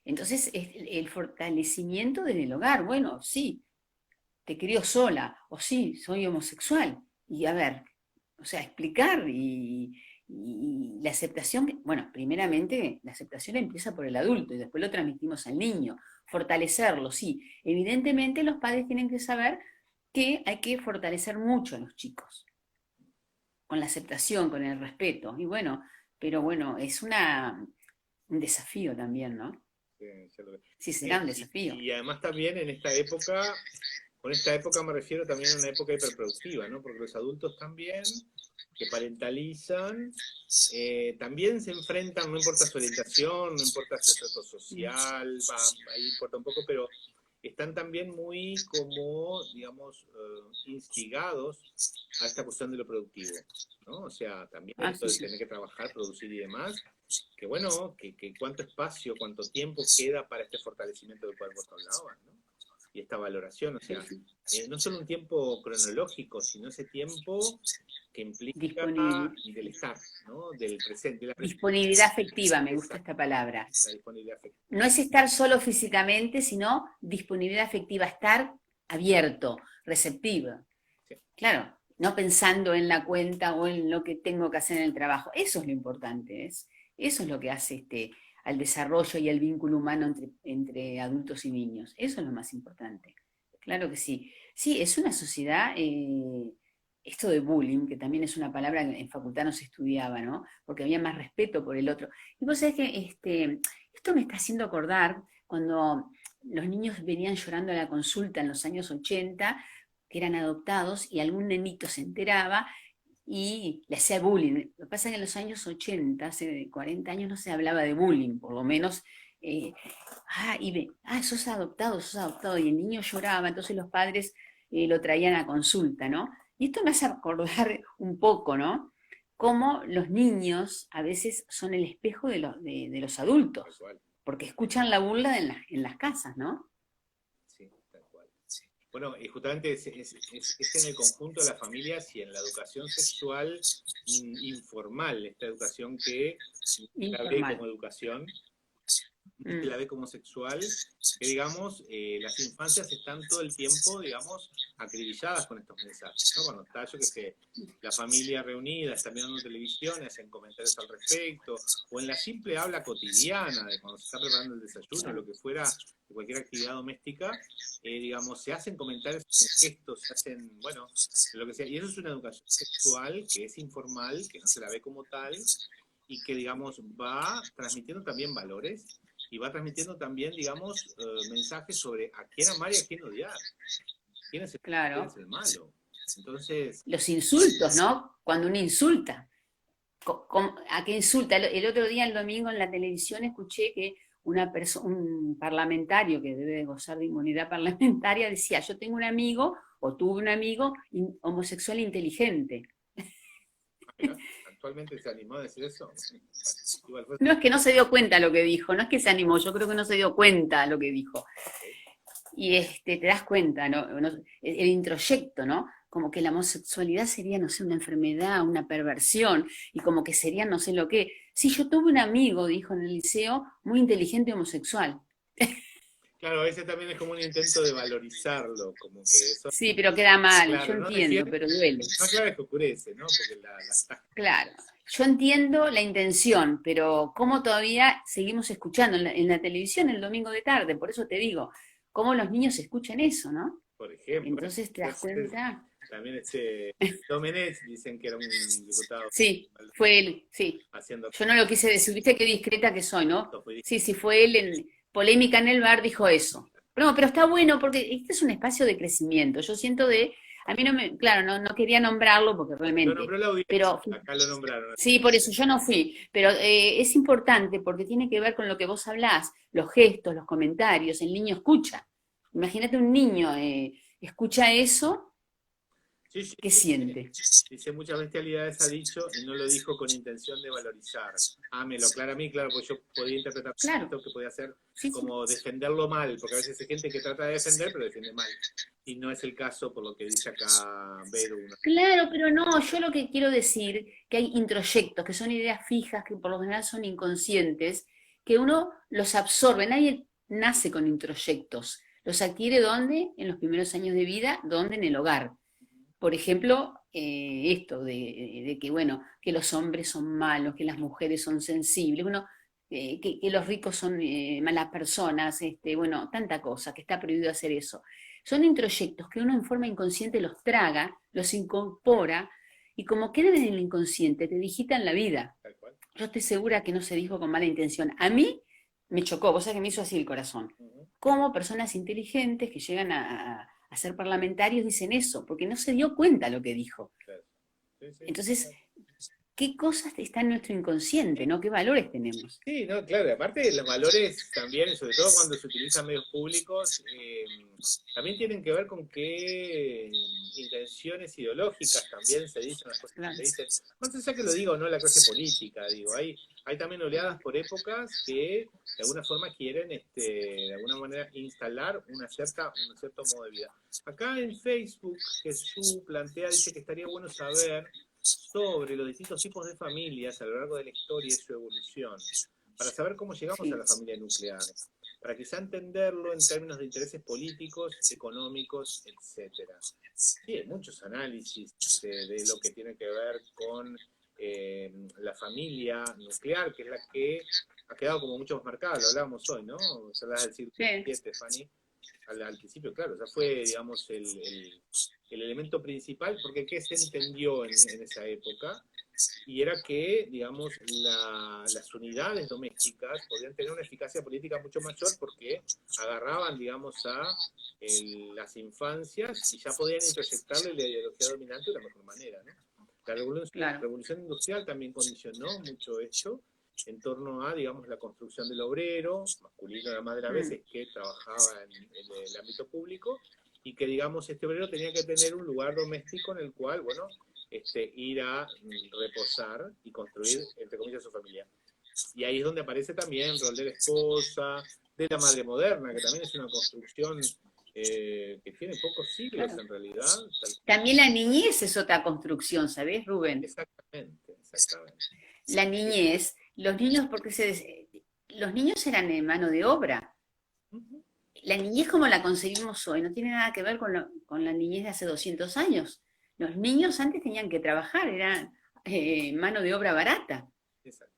Entonces, el fortalecimiento desde el hogar, bueno, sí, te crió sola, o sí, soy homosexual. Y a ver, o sea, explicar y la aceptación, bueno, primeramente la aceptación empieza por el adulto y después lo transmitimos al niño. Fortalecerlo, sí. Evidentemente los padres tienen que saber que hay que fortalecer mucho a los chicos, con la aceptación, con el respeto. Y bueno, pero bueno, es un desafío también, ¿no? Sí, será un desafío.
Y además también en esta época, con esta época me refiero también a una época hiperproductiva, ¿no? Porque los adultos también, que parentalizan, también se enfrentan, no importa su orientación, no importa su estatus social, ahí importa un poco, pero están también muy como, digamos, instigados a esta cuestión de lo productivo, ¿no? O sea, también esto de tener que trabajar, producir y demás, que bueno, que cuánto espacio, cuánto tiempo queda para este fortalecimiento del cual vos hablabas, ¿no? y esta valoración, o sea, no solo un tiempo cronológico, sino ese tiempo que implica del estar, ¿no? Del presente.
Disponibilidad afectiva, me gusta esta palabra.
La disponibilidad afectiva.
No es estar solo físicamente, sino disponibilidad afectiva, estar abierto, receptivo.
Sí.
Claro, no pensando en la cuenta o en lo que tengo que hacer en el trabajo. Eso es lo importante, eso es lo que hace al desarrollo y al vínculo humano entre adultos y niños. Eso es lo más importante. Claro que sí. Sí, es una sociedad, esto de bullying, que también es una palabra que en facultad no se estudiaba, ¿no? Porque había más respeto por el otro. Y vos sabés que esto me está haciendo acordar cuando los niños venían llorando a la consulta en los años 80, que eran adoptados, y algún nenito se enteraba y le hacía bullying. Lo que pasa es que en los años 80, hace 40 años, no se hablaba de bullying, por lo menos. Sos adoptado, y el niño lloraba, entonces los padres lo traían a consulta, ¿no? Y esto me hace acordar un poco, ¿no? Cómo los niños a veces son el espejo de los adultos, porque escuchan la burla en las casas, ¿no?
Sí, tal cual. Sí. Bueno, y justamente es en el conjunto de las familias y en la educación sexual informal, esta educación que la ve como educación, que la ve como sexual, que digamos, las infancias están todo el tiempo, digamos, acribilladas con estos mensajes, ¿no? Cuando está, yo que sé, la familia reunida, está mirando televisión, hacen comentarios al respecto, o en la simple habla cotidiana, de cuando se está preparando el desayuno, lo que fuera, de cualquier actividad doméstica, digamos, se hacen comentarios, gestos, se hacen, bueno, lo que sea, y eso es una educación sexual que es informal, que no se la ve como tal, y que, digamos, va transmitiendo también valores, y va transmitiendo también, digamos, mensajes sobre a quién amar y a quién odiar. ¿Quién es el malo? Entonces...
Los insultos, ¿no? Cuando uno insulta. ¿A qué insulta? El otro día, el domingo, en la televisión escuché que un parlamentario que debe de gozar de inmunidad parlamentaria decía, yo tengo un amigo, o tuve un amigo homosexual inteligente.
¿Actualmente se animó a decir eso?
No, es que no se dio cuenta lo que dijo, no es que se animó, yo creo que no se dio cuenta lo que dijo. Y te das cuenta, ¿no? El introyecto, ¿no? Como que la homosexualidad sería, no sé, una enfermedad, una perversión, y como que sería no sé lo qué. Sí, yo tuve un amigo, dijo en el liceo, muy inteligente homosexual.
Claro, ese también es como un intento de valorizarlo, como que eso...
Sí, pero queda mal,
claro,
yo entiendo, pero duele.
No, claro, es que oscurece, ¿no? Porque
Claro, yo entiendo la intención, pero cómo todavía seguimos escuchando en la televisión el domingo de tarde, por eso te digo, cómo los niños escuchan eso, ¿no?
Por ejemplo.
Entonces te das cuenta...
También Domenech dicen que era un diputado.
Sí, fue él, sí. Yo no lo quise decir, viste qué discreta que soy, ¿no? Sí, fue él en polémica en el bar, dijo eso. No, pero está bueno porque este es un espacio de crecimiento. Yo siento a mí no quería nombrarlo porque realmente...
Lo nombró la audiencia,
pero,
acá lo nombraron.
Sí, por eso yo no fui, pero es importante porque tiene que ver con lo que vos hablás, los gestos, los comentarios, el niño escucha. Imagínate un niño escucha eso.
Sí,
¿Qué siente?
Dice muchas bestialidades, ha dicho, y no lo dijo con intención de valorizar. Me lo aclara a mí, claro, porque yo podía interpretar esto que podía hacer como defenderlo mal, porque a veces hay gente que trata de defender, pero defiende mal. Y no es el caso por lo que dice acá Vero.
Claro, pero no, yo lo que quiero decir, que hay introyectos, que son ideas fijas, que por lo general son inconscientes, que uno los absorbe, nadie nace con introyectos. Los adquiere ¿dónde? En los primeros años de vida, ¿dónde? En el hogar. Por ejemplo, esto de que, bueno, que los hombres son malos, que las mujeres son sensibles, bueno, que los ricos son malas personas, bueno, tanta cosa, que está prohibido hacer eso. Son introyectos que uno en forma inconsciente los traga, los incorpora, y como quedan en el inconsciente, te digitan la vida. Yo estoy segura que no se dijo con mala intención. A mí me chocó, vos sabés que me hizo así el corazón. Como personas inteligentes que llegan a ser parlamentarios dicen eso, porque no se dio cuenta lo que dijo. Entonces, ¿qué cosas están en nuestro inconsciente, no? ¿Qué valores tenemos?
Sí, no, claro, aparte de los valores también, sobre todo cuando se utilizan medios públicos, también tienen que ver con qué intenciones ideológicas también se dicen las cosas que se dicen. No sé si que lo digo o no la clase política, digo, hay también oleadas por épocas que de alguna forma quieren, de alguna manera, instalar un cierto modo de vida. Acá en Facebook, Jesús plantea, dice que estaría bueno saber sobre los distintos tipos de familias a lo largo de la historia y su evolución, para saber cómo llegamos a la familia nuclear, para quizá entenderlo en términos de intereses políticos, económicos, etcétera. Sí, hay muchos análisis de lo que tiene que ver con la familia nuclear, que es la que ha quedado como mucho más marcada, lo hablábamos hoy, ¿no? Se habla del siglo XVII, Fanny, al principio, claro, ya fue, digamos, el elemento principal, porque ¿qué se entendió en esa época? Y era que, digamos, las unidades domésticas podían tener una eficacia política mucho mayor porque agarraban, digamos, a las infancias y ya podían introyectarle la ideología dominante de la mejor manera, ¿no? La revolución industrial también condicionó mucho esto en torno a, digamos, la construcción del obrero, masculino la más de las veces, que trabajaba en el ámbito público, y que, digamos, este obrero tenía que tener un lugar doméstico en el cual, bueno, ir a reposar y construir, entre comillas, su familia. Y ahí es donde aparece también el rol de la esposa, de la madre moderna, que también es una construcción que tiene pocos siglos en realidad.
También la niñez es otra construcción, ¿sabés, Rubén?
Exactamente.
La niñez, los niños, los niños eran en mano de obra. La niñez como la concebimos hoy no tiene nada que ver con la niñez de hace 200 años. Los niños antes tenían que trabajar, eran mano de obra barata.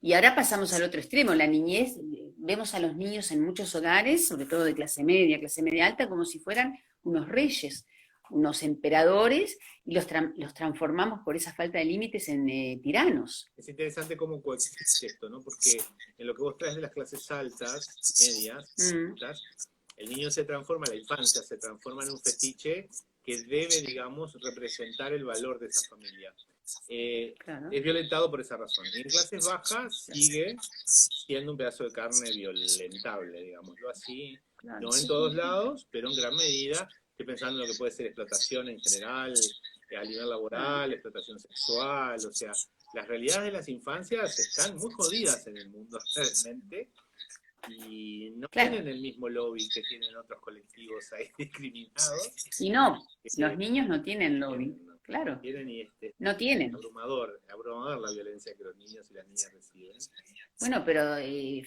Y ahora pasamos al otro extremo. La niñez, vemos a los niños en muchos hogares, sobre todo de clase media alta, como si fueran unos reyes, unos emperadores, y los transformamos por esa falta de límites en tiranos.
Es interesante cómo coexiste esto, ¿no? Porque en lo que vos traes de las clases altas, medias, altas, el niño se transforma, la infancia se transforma en un fetiche que debe, digamos, representar el valor de esa familia. Claro. Es violentado por esa razón. Y en clases bajas sigue siendo un pedazo de carne violentable, digámoslo así. Claro. No en todos lados, pero en gran medida. Estoy pensando en lo que puede ser explotación en general, a nivel laboral, explotación sexual, o sea, las realidades de las infancias están muy jodidas en el mundo realmente. Y no tienen el mismo lobby que tienen otros colectivos ahí discriminados.
Y no, los niños no tienen lobby, claro. No tienen.
Abrumador la violencia que los niños y las niñas reciben.
Bueno, pero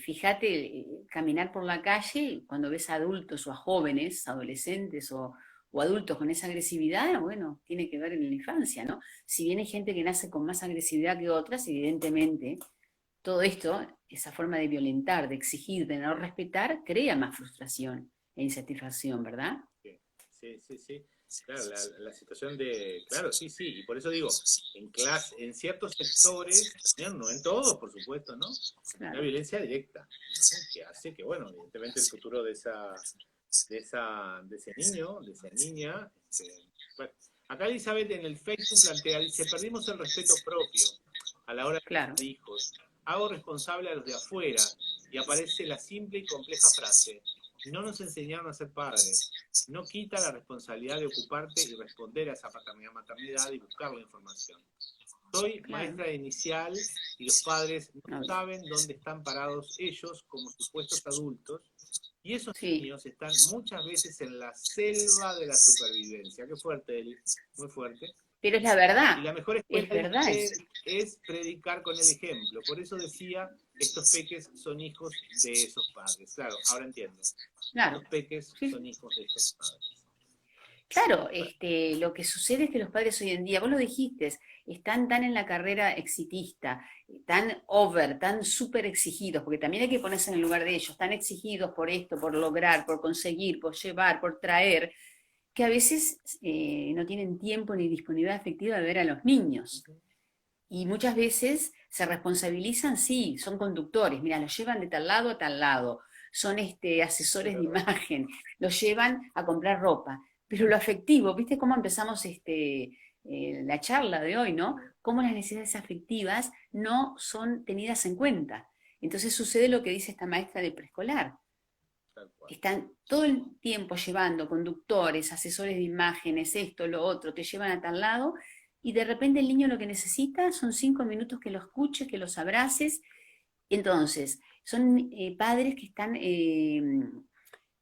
fíjate, caminar por la calle, cuando ves a adultos o a jóvenes, adolescentes o adultos con esa agresividad, bueno, tiene que ver en la infancia, ¿no? Si bien hay gente que nace con más agresividad que otras, evidentemente, todo esto, esa forma de violentar, de exigir, de no respetar, crea más frustración e insatisfacción, ¿verdad?
Sí. Claro, la situación de... Claro, sí, y por eso digo, en ciertos sectores, no en todos, por supuesto, ¿no? Claro. Una violencia directa, ¿no? Que hace que, bueno, evidentemente el futuro de ese niño, de esa niña... bueno. Acá Elizabeth en el Facebook plantea, dice, perdimos el respeto propio a la hora de tener hijos. Hago responsable a los de afuera, y aparece la simple y compleja frase: no nos enseñaron a ser padres. No quita la responsabilidad de ocuparte y responder a esa paternidad, maternidad y buscar la información. Soy maestra de inicial y los padres no saben dónde están parados ellos como supuestos adultos, y esos niños están muchas veces en la selva de la supervivencia. Qué fuerte, Eli, muy fuerte.
Pero es la verdad.
Y la mejor escuela es predicar con el ejemplo. Por eso decía, estos peques son hijos de esos padres. Claro, ahora entiendo. Claro. Los peques son hijos de esos padres.
Claro, lo que sucede es que los padres hoy en día, vos lo dijiste, están tan en la carrera exitista, tan tan súper exigidos, porque también hay que ponerse en el lugar de ellos, tan exigidos por esto, por lograr, por conseguir, por llevar, por traer, que a veces no tienen tiempo ni disponibilidad afectiva de ver a los niños. Y muchas veces se responsabilizan, sí, son conductores, mira, los llevan de tal lado a tal lado, son asesores de imagen, los llevan a comprar ropa. Pero lo afectivo, ¿viste cómo empezamos la charla de hoy, ¿no? Cómo las necesidades afectivas no son tenidas en cuenta. Entonces sucede lo que dice esta maestra de preescolar. están todo el tiempo llevando conductores, asesores de imágenes, esto, lo otro, te llevan a tal lado, y de repente el niño lo que necesita son 5 minutos que lo escuches, que los abraces. Entonces, son padres que están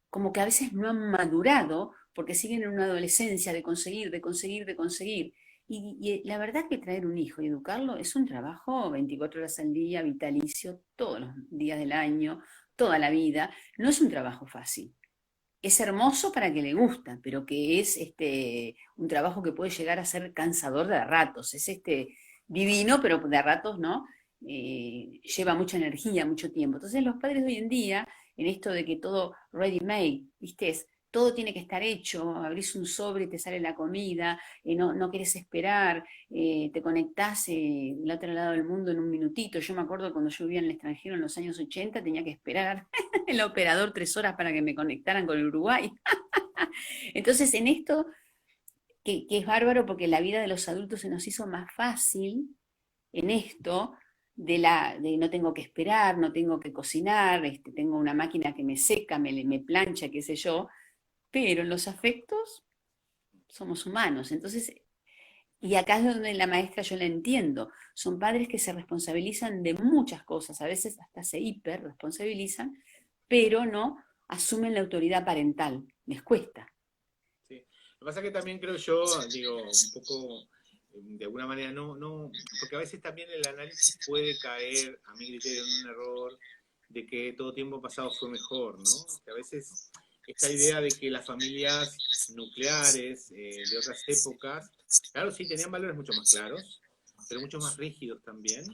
como que a veces no han madurado porque siguen en una adolescencia de conseguir, de conseguir, de conseguir. Y la verdad que traer un hijo y educarlo es un trabajo 24 horas al día, vitalicio, todos los días del año, toda la vida. No es un trabajo fácil. Es hermoso para que le gusta, pero que es un trabajo que puede llegar a ser cansador de ratos. Es divino, pero de ratos no. Lleva mucha energía, mucho tiempo. Entonces los padres de hoy en día, en esto de que todo ready made, ¿viste? Todo tiene que estar hecho, abrís un sobre y te sale la comida, no querés esperar, te conectás del otro lado del mundo en un minutito. Yo me acuerdo cuando yo vivía en el extranjero en los años 80, tenía que esperar el operador 3 horas para que me conectaran con el Uruguay. Entonces en esto, que es bárbaro porque la vida de los adultos se nos hizo más fácil en esto, de no tengo que esperar, no tengo que cocinar, tengo una máquina que me seca, me plancha, qué sé yo, pero en los afectos somos humanos. Entonces, y acá es donde la maestra yo la entiendo, son padres que se responsabilizan de muchas cosas, a veces hasta se hiper responsabilizan, pero no asumen la autoridad parental, les cuesta.
Sí. Lo que pasa es que también creo yo, digo, un poco, de alguna manera, no, porque a veces también el análisis puede caer, a mi criterio, en un error de que todo tiempo pasado fue mejor, ¿no? Que a veces esta idea de que las familias nucleares de otras épocas, claro, sí, tenían valores mucho más claros, pero mucho más rígidos también,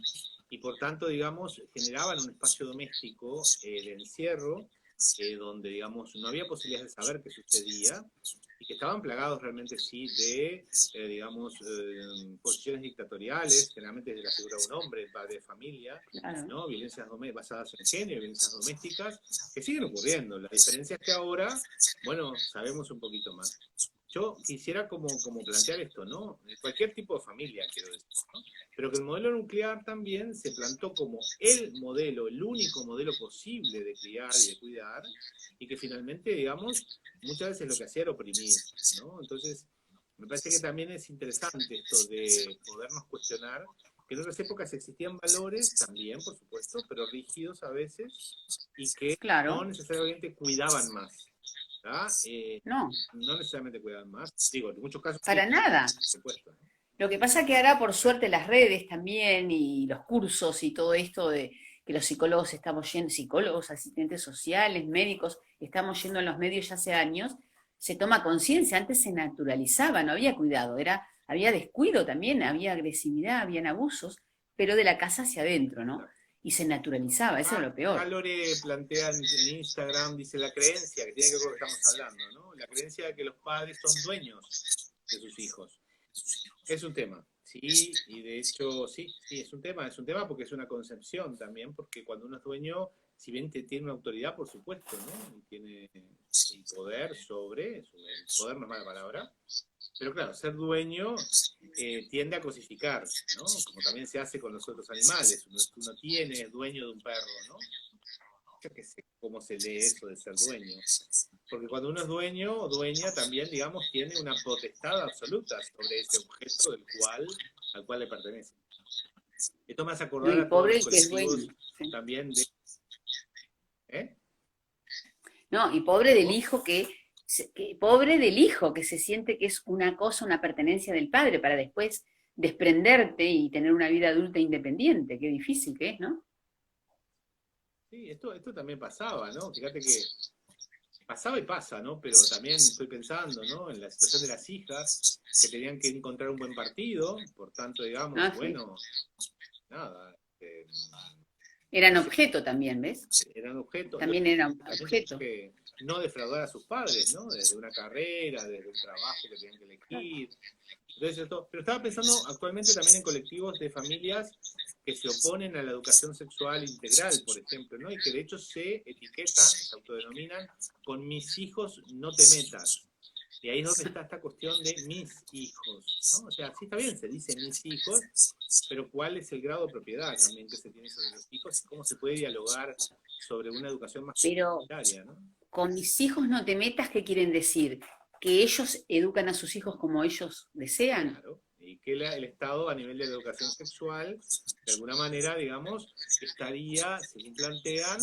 y por tanto, digamos, generaban un espacio doméstico de encierro, donde, digamos, no había posibilidad de saber qué sucedía, y que estaban plagados realmente, sí, de, digamos, posiciones dictatoriales, generalmente desde la figura de un hombre, padre de familia,
Claro.
¿no? Violencias basadas en género, violencias domésticas, que siguen ocurriendo. La diferencia es que ahora, bueno, sabemos un poquito más. Yo quisiera como plantear esto, ¿no? Cualquier tipo de familia, quiero decir, ¿no? Pero que el modelo nuclear también se plantó como el modelo, el único modelo posible de criar y de cuidar, y que finalmente, digamos, muchas veces lo que hacía era oprimir, ¿no? Entonces, me parece que también es interesante esto de podernos cuestionar que en otras épocas existían valores también, por supuesto, pero rígidos a veces, y que
Claro.
no necesariamente cuidaban más.
No.
No necesariamente cuidaban más. Digo, en muchos casos
Para
sí,
nada.
por supuesto, ¿no?
Lo que pasa que ahora, por suerte, las redes también y los cursos y todo esto de que los psicólogos estamos yendo, psicólogos, asistentes sociales, médicos, estamos yendo a los medios ya hace años, se toma conciencia. Antes se naturalizaba, no había cuidado, había descuido también, había agresividad, habían abusos, pero de la casa hacia adentro, ¿no? Y se naturalizaba, eso es lo peor.
Lore plantea en Instagram, dice la creencia, que tiene que ver con lo que estamos hablando, ¿no? La creencia de que los padres son dueños de sus hijos. Es un tema, sí, y de hecho, sí, es un tema porque es una concepción también, porque cuando uno es dueño, si bien tiene una autoridad, por supuesto, ¿no? Y tiene el poder sobre, el poder no es mala palabra, pero claro, ser dueño tiende a cosificar, ¿no? Como también se hace con los otros animales, uno tiene, es dueño de un perro, ¿no? Yo qué sé cómo se lee eso de ser dueño. Porque cuando uno es dueño o dueña, también, digamos, tiene una potestad absoluta sobre ese objeto al cual le pertenece. Esto me hace acordar a todos los colectivos también de...
No, y pobre del hijo pobre del hijo que se siente que es una cosa, una pertenencia del padre, para después desprenderte y tener una vida adulta independiente. Qué difícil que es, ¿no?
Sí, esto también pasaba, ¿no? Fíjate que pasaba y pasa, ¿no? Pero también estoy pensando, ¿no? En la situación de las hijas que tenían que encontrar un buen partido, por tanto, digamos, bueno, sí. Nada.
Eran objeto también, ¿ves?
Eran objeto.
También eran objeto.
Que no defraudar a sus padres, ¿no? Desde una carrera, desde un trabajo que tenían que elegir. Entonces, pero estaba pensando actualmente también en colectivos de familias que se oponen a la educación sexual integral, por ejemplo, ¿no? Y que de hecho se etiquetan, se autodenominan, con mis hijos no te metas. Y ahí es donde está esta cuestión de mis hijos, ¿no? O sea, sí está bien, se dice mis hijos, pero ¿cuál es el grado de propiedad también que se tiene sobre los hijos? ¿Cómo se puede dialogar sobre una educación más comunitaria, ¿no?
con mis hijos no te metas, ¿qué quieren decir? ¿Que ellos educan a sus hijos como ellos desean?
Claro, y que el Estado a nivel de la educación sexual, de alguna manera, digamos, estaría, según plantean,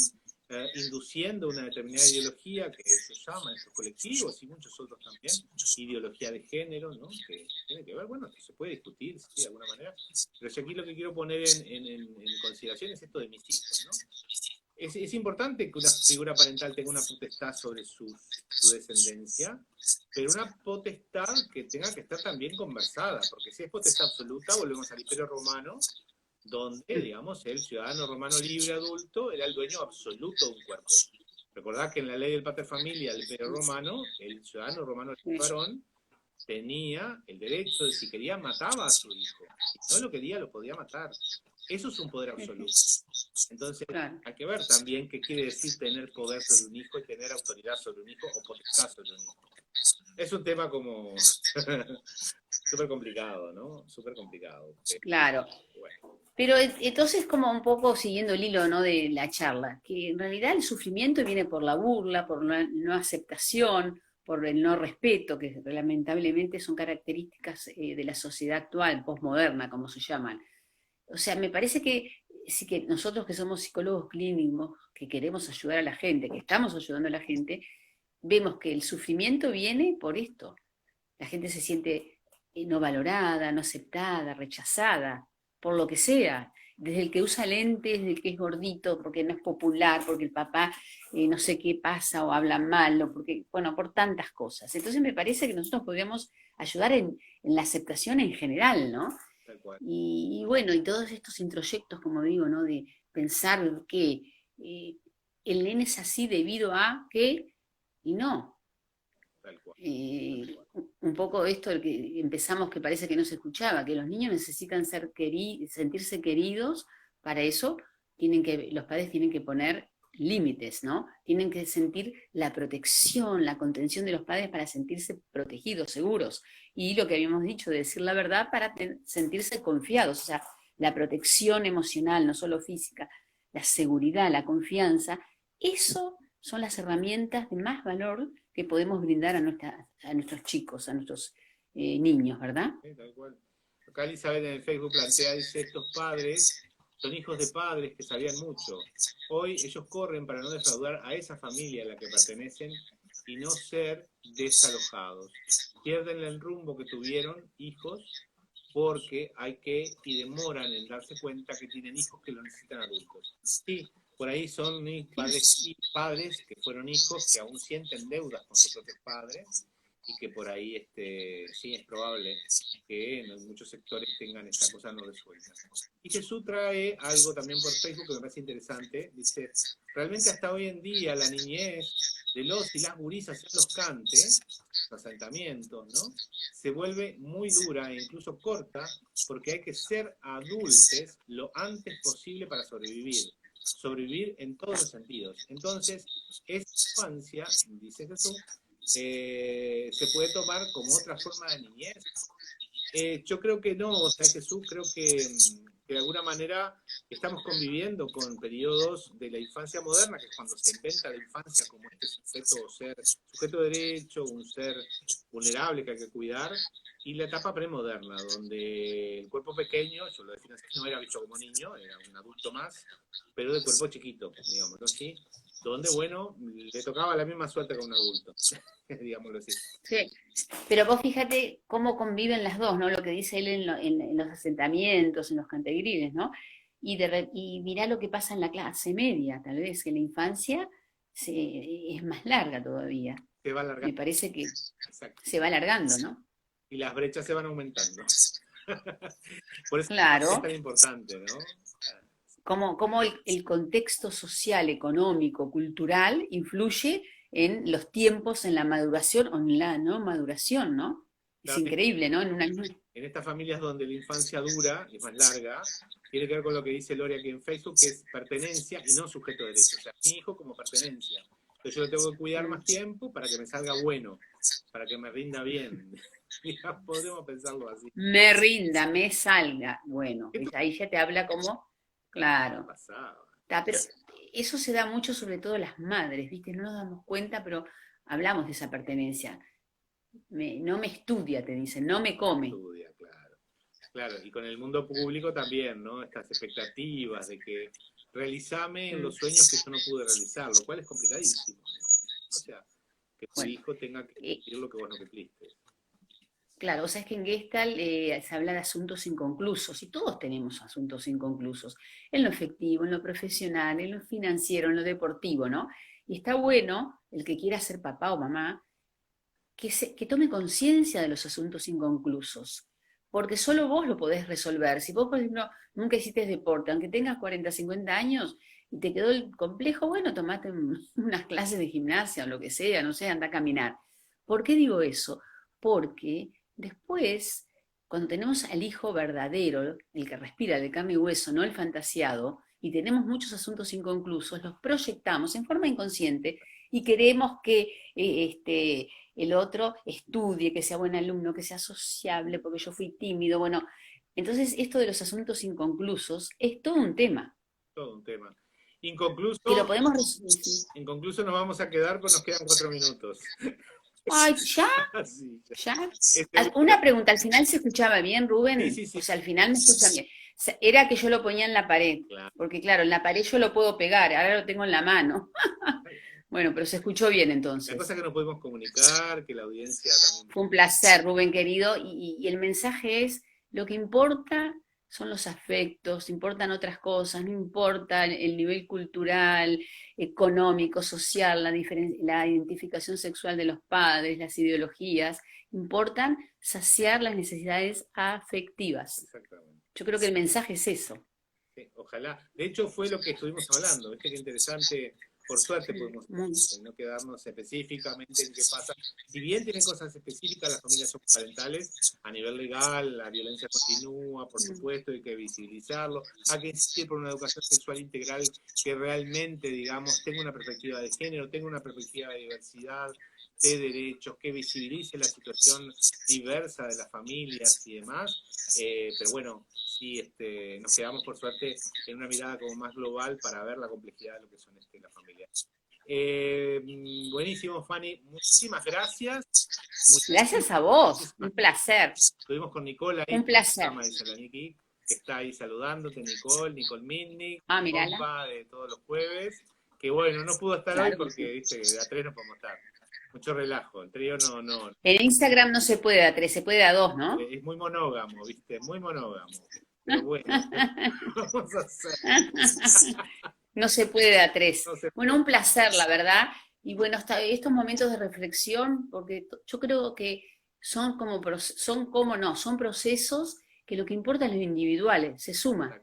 induciendo una determinada ideología que se llama en sus colectivos y muchos otros también, ideología de género, ¿no? Que tiene que ver, bueno, que se puede discutir, sí, de alguna manera, pero yo aquí lo que quiero poner en consideración es esto de mis hijos, ¿no? Es importante que una figura parental tenga una potestad sobre su descendencia, pero una potestad que tenga que estar también conversada, porque si es potestad absoluta, volvemos al Imperio Romano, donde, digamos, el ciudadano romano libre adulto era el dueño absoluto de un cuerpo. Recordad que en la ley del pater familia del Imperio Romano, el ciudadano romano varón tenía el derecho de, si quería, mataba a su hijo. Si no lo quería, lo podía matar. Eso es un poder absoluto. Entonces, hay que ver también qué quiere decir tener poder sobre un hijo y tener autoridad sobre un hijo o potestad sobre un hijo. Es un tema como súper complicado, ¿no? Súper complicado.
Claro. Bueno. Pero entonces, como un poco siguiendo el hilo, ¿no?, de la charla, que en realidad el sufrimiento viene por la burla, por la no aceptación, por el no respeto, que lamentablemente son características de la sociedad actual, posmoderna, como se llaman. O sea, me parece que sí, que nosotros que somos psicólogos clínicos, que queremos ayudar a la gente, que estamos ayudando a la gente, vemos que el sufrimiento viene por esto. La gente se siente no valorada, no aceptada, rechazada, por lo que sea. Desde el que usa lentes, desde el que es gordito, porque no es popular, porque el papá no sé qué pasa o habla mal, o porque, bueno, por tantas cosas. Entonces me parece que nosotros podríamos ayudar en la aceptación en general, ¿no? Y bueno, y todos estos introyectos, como digo, ¿no?, de pensar que el nene es así debido a que, y no. Un poco esto del que empezamos, que parece que no se escuchaba, que los niños necesitan sentirse queridos. Para eso los padres tienen que poner límites, ¿no? Tienen que sentir la protección, la contención de los padres para sentirse protegidos, seguros. Y lo que habíamos dicho, de decir la verdad para sentirse confiados. O sea, la protección emocional, no solo física, la seguridad, la confianza, eso son las herramientas de más valor que podemos brindar a nuestros chicos, a nuestros niños, ¿verdad?
Sí, tal cual. Acá Elizabeth en el Facebook plantea, dice, estos padres son hijos de padres que sabían mucho. Hoy ellos corren para no defraudar a esa familia a la que pertenecen y no ser desalojados. Pierden el rumbo que tuvieron hijos porque y demoran en darse cuenta que tienen hijos que lo necesitan adultos. Sí, por ahí son padres que fueron hijos que aún sienten deudas con sus propios padres y que por ahí sí es probable que en muchos sectores tengan esta cosa no resuelta. Y Jesús trae algo también por Facebook que me parece interesante. Dice, realmente hasta hoy en día la niñez de los y las gurisas en los cantes, los asentamientos, ¿no?, se vuelve muy dura e incluso corta porque hay que ser adultos lo antes posible para sobrevivir en todos los sentidos. Entonces, esa infancia, dice Jesús, se puede tomar como otra forma de niñez. Yo creo que no, o sea, Jesús, creo que de alguna manera estamos conviviendo con periodos de la infancia moderna, que es cuando se inventa la infancia como sujeto de derecho, un ser vulnerable que hay que cuidar, y la etapa premoderna, donde el cuerpo pequeño, yo lo defino así, no era visto como niño, era un adulto más, pero de cuerpo chiquito, digámoslo así, donde, bueno, le tocaba la misma suerte que a un adulto, digámoslo así.
Sí, pero vos fíjate cómo conviven las dos, ¿no? Lo que dice él en los asentamientos, en los cantegrines, ¿no? Y mirá lo que pasa en la clase media, tal vez, que la infancia es más larga todavía.
Se va alargando.
Me parece que se va alargando, ¿no?
Y las brechas se van aumentando. Por eso
claro.
es tan importante, ¿no?
Cómo el contexto social, económico, cultural influye en los tiempos, en la maduración o en la no maduración, ¿no? Es claro, increíble, ¿no?
En estas familias donde la infancia dura, es más larga, tiene que ver con lo que dice Lore aquí en Facebook, que es pertenencia y no sujeto de derecho. O sea, mi hijo como pertenencia. Entonces yo lo tengo que cuidar más tiempo para que me salga bueno, para que me rinda bien. Ya podemos pensarlo así.
Me rinda, me salga bueno. Ahí ya te habla como, claro.
Pasaba.
Pero eso se da mucho sobre todo las madres, ¿viste? No nos damos cuenta, pero hablamos de esa pertenencia. No me estudia, te dicen, no me come.
Estudia, claro. Claro, y con el mundo público también, ¿no? Estas expectativas de que realizame los sueños que yo no pude realizar, lo cual es complicadísimo. O sea, que tu hijo tenga que cumplir lo que vos no cumpliste.
Claro, o sea, es que en Gestalt se habla de asuntos inconclusos, y todos tenemos asuntos inconclusos, en lo efectivo, en lo profesional, en lo financiero, en lo deportivo, ¿no? Y está bueno, el que quiera ser papá o mamá, que tome conciencia de los asuntos inconclusos, porque solo vos lo podés resolver. Si vos, por ejemplo, nunca hiciste deporte, aunque tengas 40, 50 años, y te quedó el complejo, bueno, tomate unas clases de gimnasia o lo que sea, no sé, anda a caminar. ¿Por qué digo eso? Porque después, cuando tenemos al hijo verdadero, el que respira de carne y hueso, no el fantasiado, y tenemos muchos asuntos inconclusos, los proyectamos en forma inconsciente y queremos que el otro estudie, que sea buen alumno, que sea sociable, porque yo fui tímido. Bueno, entonces esto de los asuntos inconclusos es todo un tema.
Todo un tema. Inconcluso,
que lo podemos resolver.
Inconcluso nos vamos a quedar, pues nos quedan 4 minutos.
Ay, ¿ya?
Sí,
¿Ya? Una pregunta, ¿al final se escuchaba bien, Rubén?
Sí.
O sea, al final me escucha bien. Era que yo lo ponía en la pared, claro. Porque claro, en la pared yo lo puedo pegar, ahora lo tengo en la mano. Bueno, pero se escuchó bien entonces.
La cosa es que nos podemos comunicar, que la audiencia también...
Fue un placer, Rubén querido, y el mensaje es, lo que importa son los afectos, importan otras cosas, no importa el nivel cultural, económico, social, la identificación sexual de los padres, las ideologías, importan saciar las necesidades afectivas.
Exactamente.
Yo creo que el mensaje es eso.
Sí, ojalá. De hecho fue lo que estuvimos hablando, ¿viste? Qué interesante. Por suerte podemos no quedarnos específicamente en qué pasa. Si bien tienen cosas específicas, las familias son parentales, a nivel legal, la violencia continúa, por supuesto, hay que visibilizarlo. Hay que insistir por una educación sexual integral que realmente, digamos, tenga una perspectiva de género, tenga una perspectiva de diversidad, de derechos, que visibilice la situación diversa de las familias y demás. Pero bueno, sí, nos quedamos por suerte en una mirada como más global para ver la complejidad de lo que son las familias. Buenísimo, Fanny, muchísimas gracias.
Gracias a vos, un placer.
Estuvimos con Nicole ahí,
un placer.
Que está ahí saludándote, Nicole Minnick,
mirala.
compa de todos los jueves, que bueno, no pudo estar hoy porque viste, de a 3 no podemos estar. Mucho relajo, el trío no.
En Instagram no se puede de a 3, se puede de a 2, ¿no?
Es muy monógamo, viste, muy monógamo. Pero bueno, vamos a hacer.
No se puede de a 3. Bueno, un placer, la verdad. Y bueno, hasta estos momentos de reflexión, porque yo creo que son procesos que lo que importa es lo individual, se suma.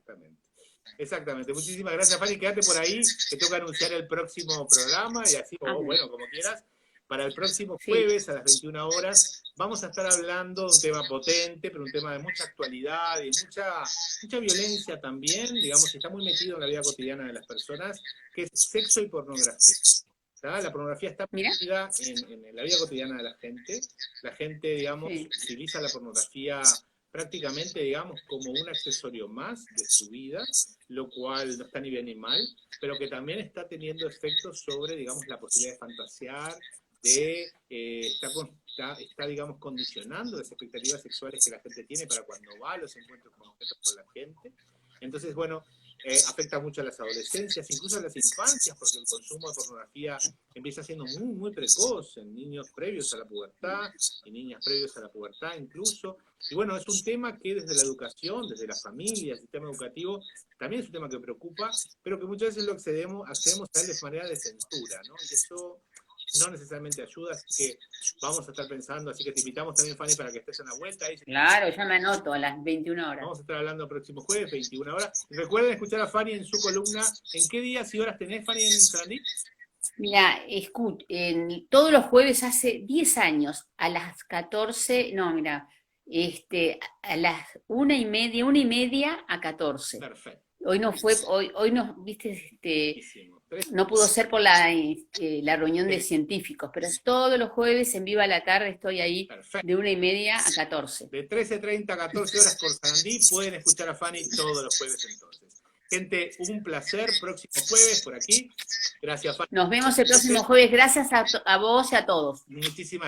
Exactamente. Muchísimas gracias, Fanny. Quédate por ahí, que tengo que anunciar el próximo programa y así, bueno, como quieras. Para el próximo jueves a las 21 horas vamos a estar hablando de un tema potente, pero un tema de mucha actualidad y mucha violencia también, digamos, que está muy metido en la vida cotidiana de las personas, que es sexo y pornografía. ¿Tá? La pornografía está metida en la vida cotidiana de la gente. La gente, digamos, utiliza la pornografía prácticamente, digamos, como un accesorio más de su vida, lo cual no está ni bien ni mal, pero que también está teniendo efectos sobre, digamos, la posibilidad de fantasear, está, digamos, condicionando las expectativas sexuales que la gente tiene para cuando va a los encuentros con la gente. Entonces, bueno, afecta mucho a las adolescencias, incluso a las infancias, porque el consumo de pornografía empieza siendo muy, muy precoz en niños previos a la pubertad, y niñas previos a la pubertad incluso. Y bueno, es un tema que desde la educación, desde la familia, el sistema educativo, también es un tema que preocupa, pero que muchas veces lo accedemos a él de manera de censura, ¿no? Y eso no necesariamente ayuda, así que vamos a estar pensando, así que te invitamos también, Fanny, para que estés en la vuelta. Ahí.
Claro, ya me anoto a las 21 horas.
Vamos a estar hablando el próximo jueves, 21 horas. Recuerden escuchar a Fanny en su columna. ¿En qué días y horas tenés, Fanny, en Sarandí?
Mira, todos los jueves hace 10 años, a las 14, no, mira, a las 1:30 a 14.
Perfecto.
Hoy no fue, hoy no, viste, no pudo ser por la reunión de científicos, pero todos los jueves en Viva la Tarde estoy ahí. Perfecto. De 1:30 a 14.
De 13:30 a 14 horas por Sarandí, pueden escuchar a Fanny todos los jueves entonces. Gente, un placer. Próximo jueves por aquí. Gracias, Fanny.
Nos vemos el próximo jueves. Gracias a vos y a todos.
Muchísimas